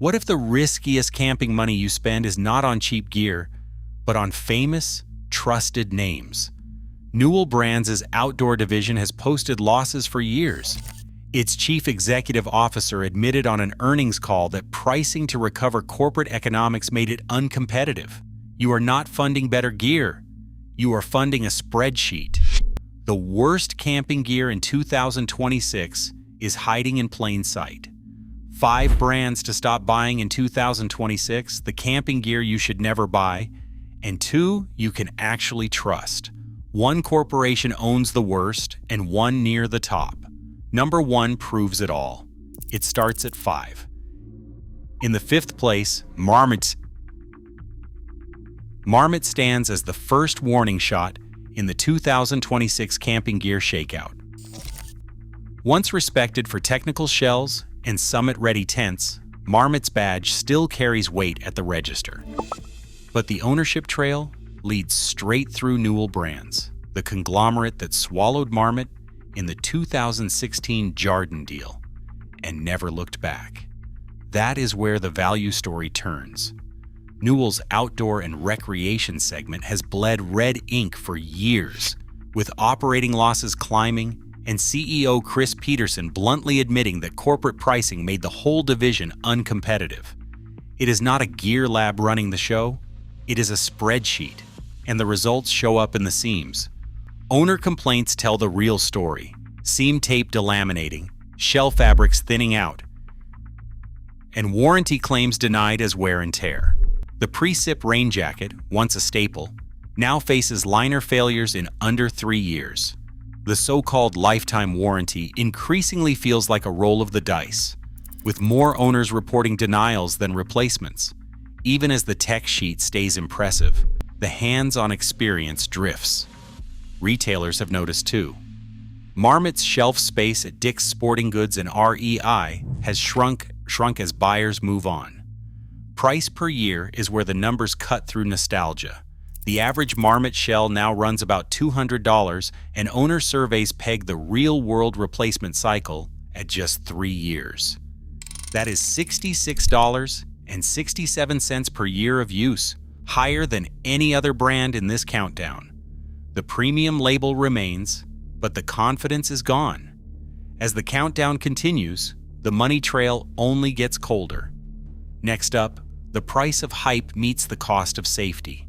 What if the riskiest camping money you spend is not on cheap gear, but on famous, trusted names? Newell Brands' outdoor division has posted losses for years. Its chief executive officer admitted on an earnings call that pricing to recover corporate economics made it uncompetitive. You are not funding better gear. You are funding a spreadsheet. The worst camping gear in 2026 is hiding in plain sight. 5 brands to stop buying in 2026, the camping gear you should never buy, and 2 you can actually trust. 1 corporation owns the worst and 1 near the top. Number 1 proves it all. It starts at 5. In the 5th place, Marmot. Marmot stands as the first warning shot in the 2026 camping gear shakeout. Once respected for technical shells and summit-ready tents, Marmot's badge still carries weight at the register. But the ownership trail leads straight through Newell Brands, the conglomerate that swallowed Marmot in the 2016 Jardin deal and never looked back. That is where the value story turns. Newell's outdoor and recreation segment has bled red ink for years, with operating losses climbing and CEO Chris Peterson bluntly admitting that corporate pricing made the whole division uncompetitive. It is not a gear lab running the show, it is a spreadsheet, and the results show up in the seams. Owner complaints tell the real story: seam tape delaminating, shell fabrics thinning out, and warranty claims denied as wear and tear. The pre-sip rain jacket, once a staple, now faces liner failures in under 3 years. The so-called lifetime warranty increasingly feels like a roll of the dice, with more owners reporting denials than replacements. Even as the tech sheet stays impressive, the hands-on experience drifts. Retailers have noticed too. Marmot's shelf space at Dick's Sporting Goods and REI has shrunk as buyers move on. Price per year is where the numbers cut through nostalgia. The average Marmot shell now runs about $200, and owner surveys peg the real-world replacement cycle at just 3 years. That is $66.67 per year of use, higher than any other brand in this countdown. The premium label remains, but the confidence is gone. As the countdown continues, the money trail only gets colder. Next up, the price of hype meets the cost of safety.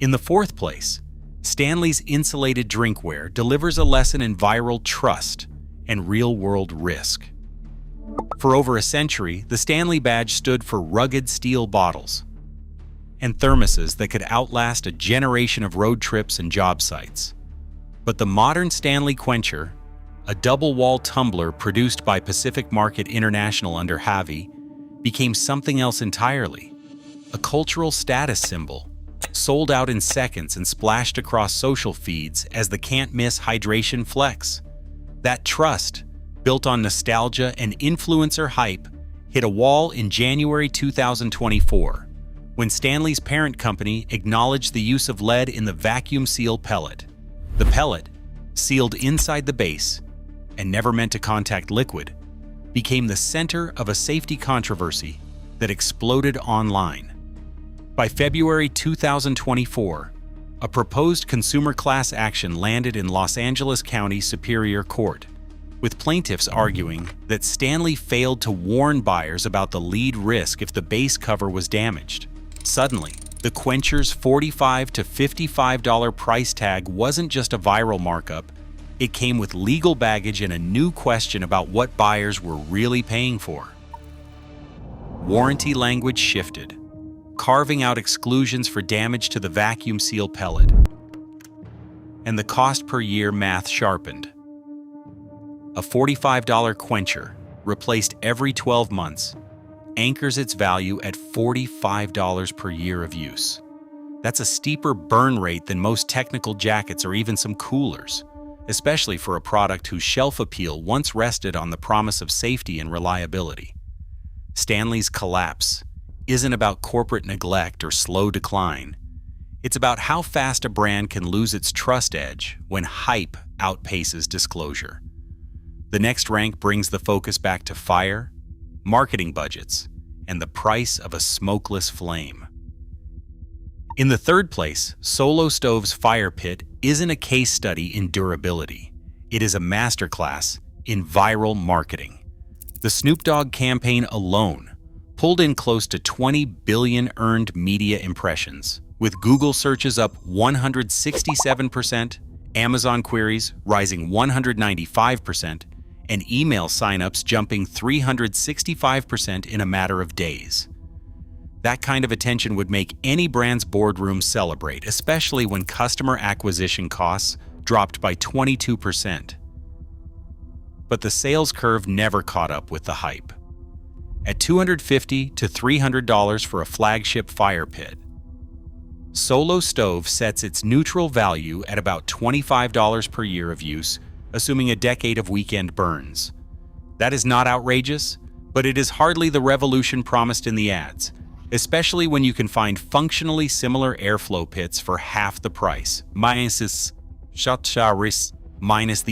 In the 4th place, Stanley's insulated drinkware delivers a lesson in viral trust and real-world risk. For over a century, the Stanley badge stood for rugged steel bottles and thermoses that could outlast a generation of road trips and job sites. But the modern Stanley Quencher, a double-wall tumbler produced by Pacific Market International under Javi, became something else entirely, a cultural status symbol, sold out in seconds and splashed across social feeds as the can't-miss hydration flex. That trust, built on nostalgia and influencer hype, hit a wall in January 2024, when Stanley's parent company acknowledged the use of lead in the vacuum seal pellet. The pellet, sealed inside the base and never meant to contact liquid, became the center of a safety controversy that exploded online. By February 2024, a proposed consumer class action landed in Los Angeles County Superior Court, with plaintiffs arguing that Stanley failed to warn buyers about the lead risk if the base cover was damaged. Suddenly, the Quencher's $45 to $55 price tag wasn't just a viral markup, it came with legal baggage and a new question about what buyers were really paying for. Warranty language shifted, carving out exclusions for damage to the vacuum seal pellet. And the cost per year math sharpened. A $45 Quencher, replaced every 12 months, anchors its value at $45 per year of use. That's a steeper burn rate than most technical jackets or even some coolers, especially for a product whose shelf appeal once rested on the promise of safety and reliability. Stanley's collapse isn't about corporate neglect or slow decline. It's about how fast a brand can lose its trust edge when hype outpaces disclosure. The next rank brings the focus back to fire, marketing budgets, and the price of a smokeless flame. In the third place, Solo Stove's fire pit isn't a case study in durability. It is a masterclass in viral marketing. The Snoop Dogg campaign alone pulled in close to 20 billion earned media impressions, with Google searches up 167%, Amazon queries rising 195%, and email signups jumping 365% in a matter of days. That kind of attention would make any brand's boardroom celebrate, especially when customer acquisition costs dropped by 22%. But the sales curve never caught up with the hype. At $250 to $300 for a flagship fire pit, Solo Stove sets its neutral value at about $25 per year of use, assuming a decade of weekend burns. That is not outrageous, but it is hardly the revolution promised in the ads, especially when you can find functionally similar airflow pits for half the price, minus the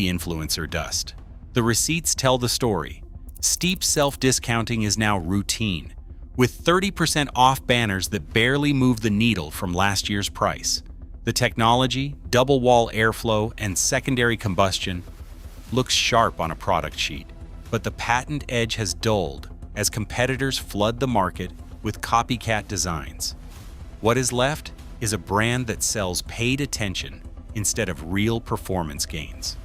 influencer dust. The receipts tell the story. Steep self-discounting is now routine, with 30% off banners that barely move the needle from last year's price. The technology, double-wall airflow, and secondary combustion looks sharp on a product sheet, but the patent edge has dulled as competitors flood the market with copycat designs. What is left is a brand that sells paid attention instead of real performance gains.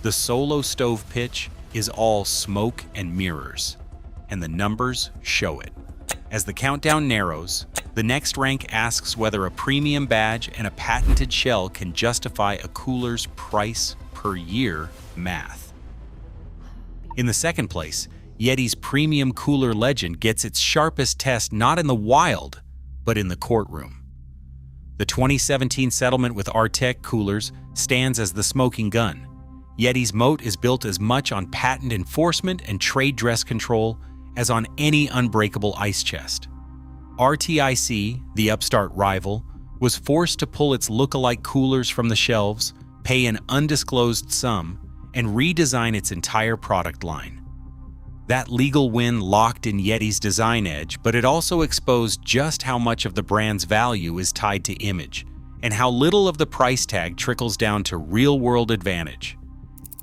The Solo Stove pitch is all smoke and mirrors, and the numbers show it. As the countdown narrows, the next rank asks whether a premium badge and a patented shell can justify a cooler's price per year math. In the second place, Yeti's premium cooler legend gets its sharpest test not in the wild, but in the courtroom. The 2017 settlement with Artec Coolers stands as the smoking gun. Yeti's moat is built as much on patent enforcement and trade dress control as on any unbreakable ice chest. RTIC, the upstart rival, was forced to pull its look-alike coolers from the shelves, pay an undisclosed sum, and redesign its entire product line. That legal win locked in Yeti's design edge, but it also exposed just how much of the brand's value is tied to image, and how little of the price tag trickles down to real-world advantage.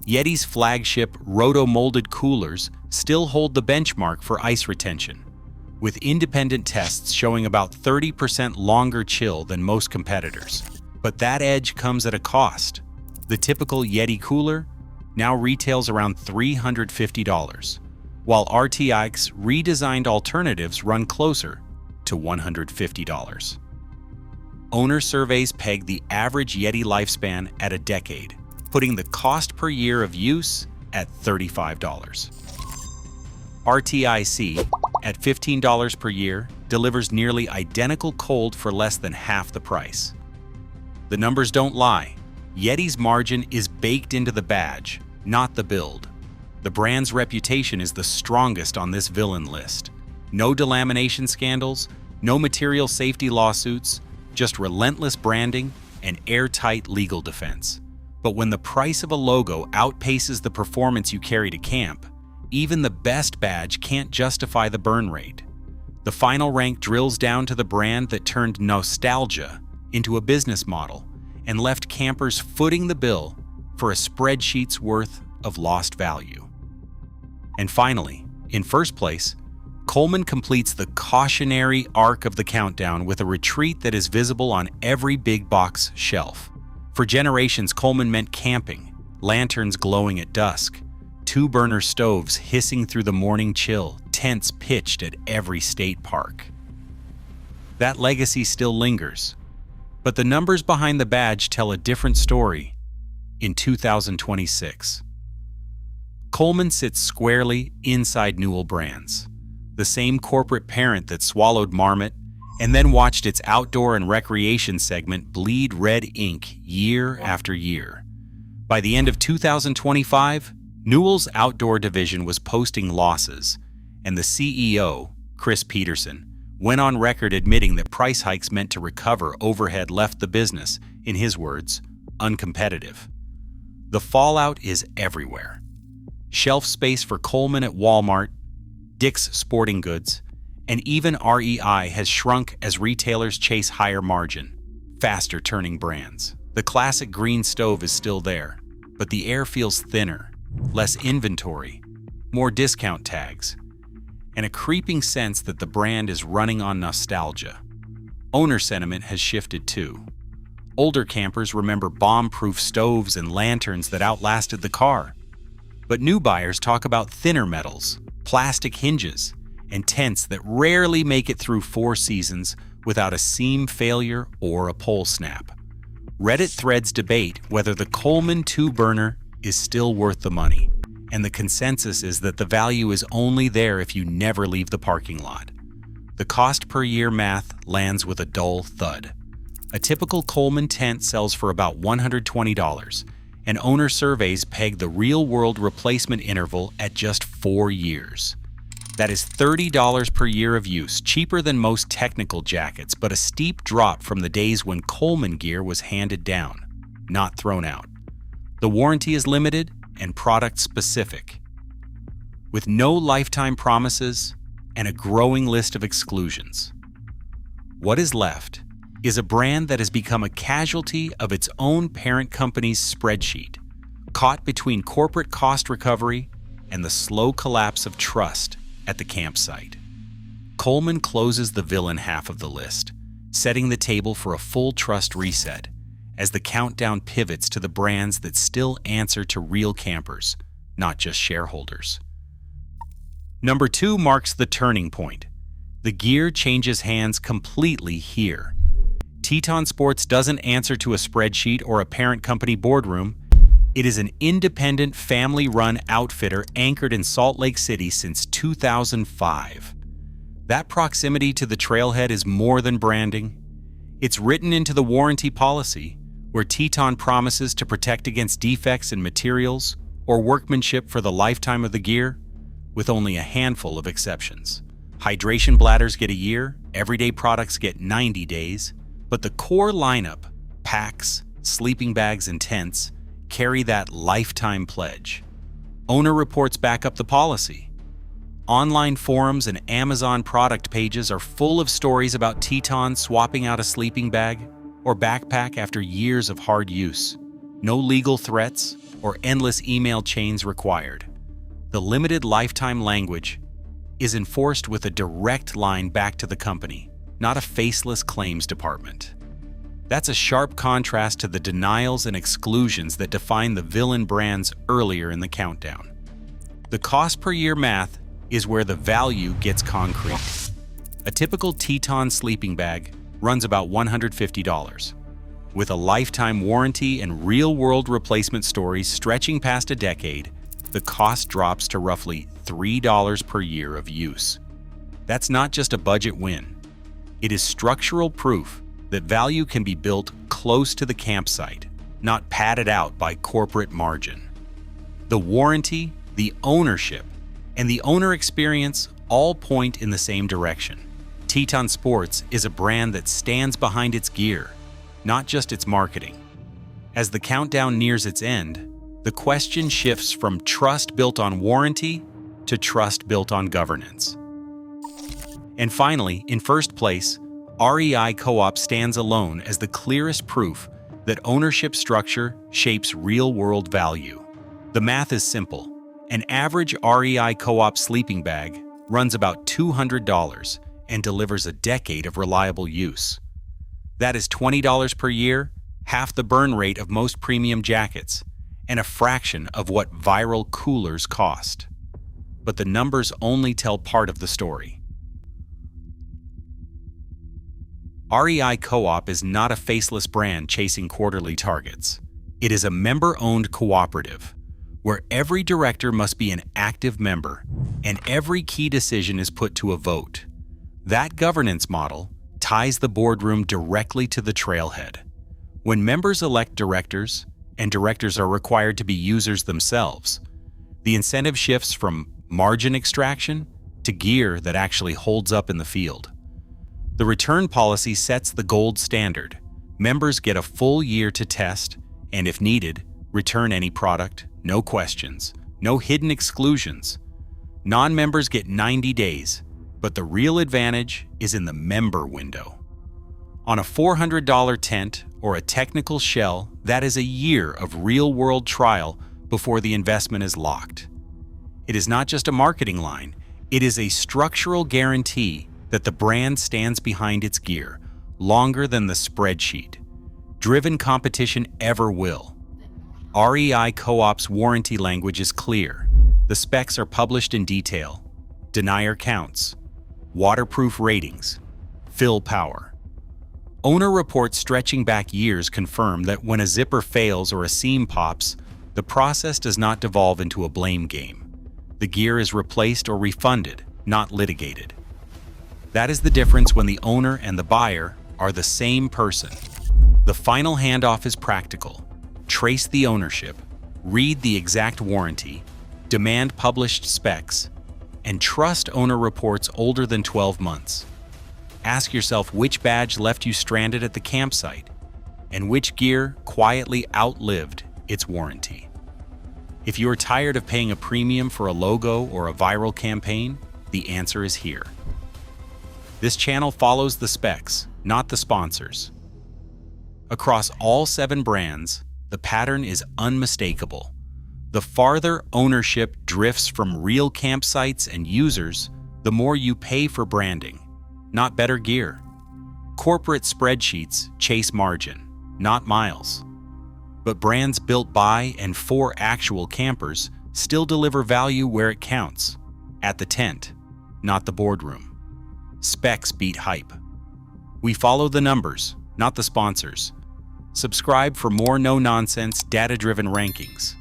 Yeti's flagship roto-molded coolers still hold the benchmark for ice retention, with independent tests showing about 30% longer chill than most competitors. But that edge comes at a cost. The typical Yeti cooler now retails around $350, while RTIC's redesigned alternatives run closer to $150. Owner surveys peg the average Yeti lifespan at a decade, putting the cost per year of use at $35. RTIC, at $15 per year, delivers nearly identical cold for less than half the price. The numbers don't lie. Yeti's margin is baked into the badge, not the build. The brand's reputation is the strongest on this villain list. No delamination scandals, no material safety lawsuits, just relentless branding and airtight legal defense. But when the price of a logo outpaces the performance you carry to camp, even the best badge can't justify the burn rate. The final rank drills down to the brand that turned nostalgia into a business model and left campers footing the bill for a spreadsheet's worth of lost value. And finally, in first place, Coleman completes the cautionary arc of the countdown with a retreat that is visible on every big box shelf. For generations, Coleman meant camping, lanterns glowing at dusk, two-burner stoves hissing through the morning chill, tents pitched at every state park. That legacy still lingers, but the numbers behind the badge tell a different story in 2026. Coleman sits squarely inside Newell Brands, the same corporate parent that swallowed Marmot and then watched its outdoor and recreation segment bleed red ink year after year. By the end of 2025, Newell's outdoor division was posting losses, and the CEO, Chris Peterson, went on record admitting that price hikes meant to recover overhead left the business, in his words, uncompetitive. The fallout is everywhere. Shelf space for Coleman at Walmart, Dick's Sporting Goods, and even REI has shrunk as retailers chase higher margin, faster-turning brands. The classic green stove is still there, but the air feels thinner, less inventory, more discount tags, and a creeping sense that the brand is running on nostalgia. Owner sentiment has shifted too. Older campers remember bomb-proof stoves and lanterns that outlasted the car. But new buyers talk about thinner metals, plastic hinges, and tents that rarely make it through 4 seasons without a seam failure or a pole snap. Reddit threads debate whether the Coleman 2-burner is still worth the money, and the consensus is that the value is only there if you never leave the parking lot. The cost per year math lands with a dull thud. A typical Coleman tent sells for about $120, and owner surveys peg the real-world replacement interval at just 4 years. That is $30 per year of use, cheaper than most technical jackets, but a steep drop from the days when Coleman gear was handed down, not thrown out. The warranty is limited and product-specific, with no lifetime promises and a growing list of exclusions. What is left is a brand that has become a casualty of its own parent company's spreadsheet, caught between corporate cost recovery and the slow collapse of trust at the campsite. Coleman closes the villain half of the list, setting the table for a full trust reset as the countdown pivots to the brands that still answer to real campers, not just shareholders. Number 2 marks the turning point. The gear changes hands completely here. Teton Sports doesn't answer to a spreadsheet or a parent company boardroom. It is an independent, family-run outfitter anchored in Salt Lake City since 2005. That proximity to the trailhead is more than branding. It's written into the warranty policy, where Teton promises to protect against defects in materials or workmanship for the lifetime of the gear, with only a handful of exceptions. Hydration bladders get a year, everyday products get 90 days, but the core lineup, packs, sleeping bags, and tents, carry that lifetime pledge. Owner reports back up the policy. Online forums and Amazon product pages are full of stories about Teton swapping out a sleeping bag or backpack after years of hard use. No legal threats or endless email chains required. The limited lifetime language is enforced with a direct line back to the company, not a faceless claims department. That's a sharp contrast to the denials and exclusions that define the villain brands earlier in the countdown. The cost per year math is where the value gets concrete. A typical Teton sleeping bag runs about $150. With a lifetime warranty and real-world replacement stories stretching past a decade, the cost drops to roughly $3 per year of use. That's not just a budget win. It is structural proof that value can be built close to the campsite, not padded out by corporate margin. The warranty, the ownership, and the owner experience all point in the same direction. Teton Sports is a brand that stands behind its gear, not just its marketing. As the countdown nears its end, the question shifts from trust built on warranty to trust built on governance. And finally, in first place, REI Co-op stands alone as the clearest proof that ownership structure shapes real-world value. The math is simple. An average REI Co-op sleeping bag runs about $200 and delivers a decade of reliable use. That is $20 per year, half the burn rate of most premium jackets, and a fraction of what viral coolers cost. But the numbers only tell part of the story. REI Co-op is not a faceless brand chasing quarterly targets. It is a member-owned cooperative, where every director must be an active member, and every key decision is put to a vote. That governance model ties the boardroom directly to the trailhead. When members elect directors, and directors are required to be users themselves, the incentive shifts from margin extraction to gear that actually holds up in the field. The return policy sets the gold standard. Members get a full year to test, and if needed, return any product, no questions, no hidden exclusions, Non-members get 90 days, but the real advantage is in the member window. On a $400 tent or a technical shell, that is a year of real-world trial before the investment is locked. It is not just a marketing line, it is a structural guarantee that the brand stands behind its gear longer than the spreadsheet driven competition ever will. REI Co-op's warranty language is clear. The specs are published in detail. Denier counts, waterproof ratings, fill power. Owner reports stretching back years confirm that when a zipper fails or a seam pops, the process does not devolve into a blame game. The gear is replaced or refunded, not litigated. That is the difference when the owner and the buyer are the same person. The final handoff is practical. Trace the ownership, read the exact warranty, demand published specs, and trust owner reports older than 12 months. Ask yourself which badge left you stranded at the campsite and which gear quietly outlived its warranty. If you are tired of paying a premium for a logo or a viral campaign, the answer is here. This channel follows the specs, not the sponsors. Across all 7 brands, the pattern is unmistakable. The farther ownership drifts from real campsites and users, the more you pay for branding, not better gear. Corporate spreadsheets chase margin, not miles. But brands built by and for actual campers still deliver value where it counts, at the tent, not the boardroom. Specs beat hype. We follow the numbers, not the sponsors. Subscribe for more no-nonsense, data-driven rankings.